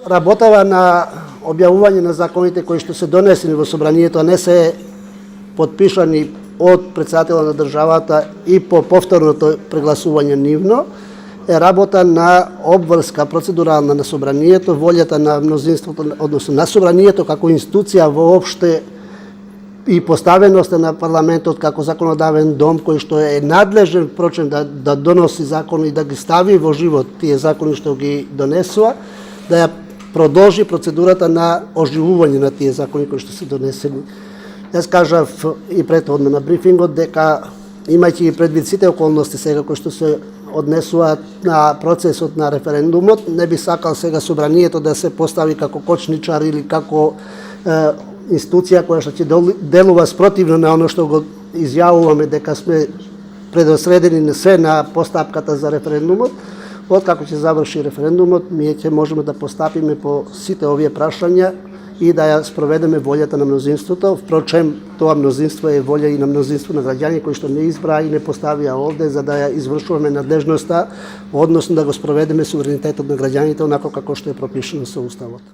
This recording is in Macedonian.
работава на објавување на законите кои што се донесени во собранието, а не се подпишани од председателот на државата и по повторното прегласување нивно, е работа на обврска процедурална на собранието, волјата на мнозинството, односно на собранието како институција воопште и поставеноста на парламентот како законодавен дом кој што е надлежен впрочем да доноси закони и да ги стави во живот тие закони што ги донесува, да ја продолжи процедурата на оживување на тие закони кои што се донесени. Јас кажав и претходно на брифингот дека имајќи предвид сите околности сега кои што се однесуваат на процесот на референдумот, не би сакал сега собранието да се постави како кочничар или како институција која што ќе делува спротивно на оно што го изјавуваме дека сме предосредени на се на постапката за референдумот. Откако ќе заврши референдумот, ние ќе можеме да постапиме по сите овие прашања и да ја спроведеме волјата на мнозинството. Впрочем, тоа мнозинство е волја и на мнозинство на граѓани кои што не избраа и не поставија овде за да ја извршуваме надлежноста, односно да го спроведеме суверенитетот на граѓаните онако како што е пропишано со Уставот.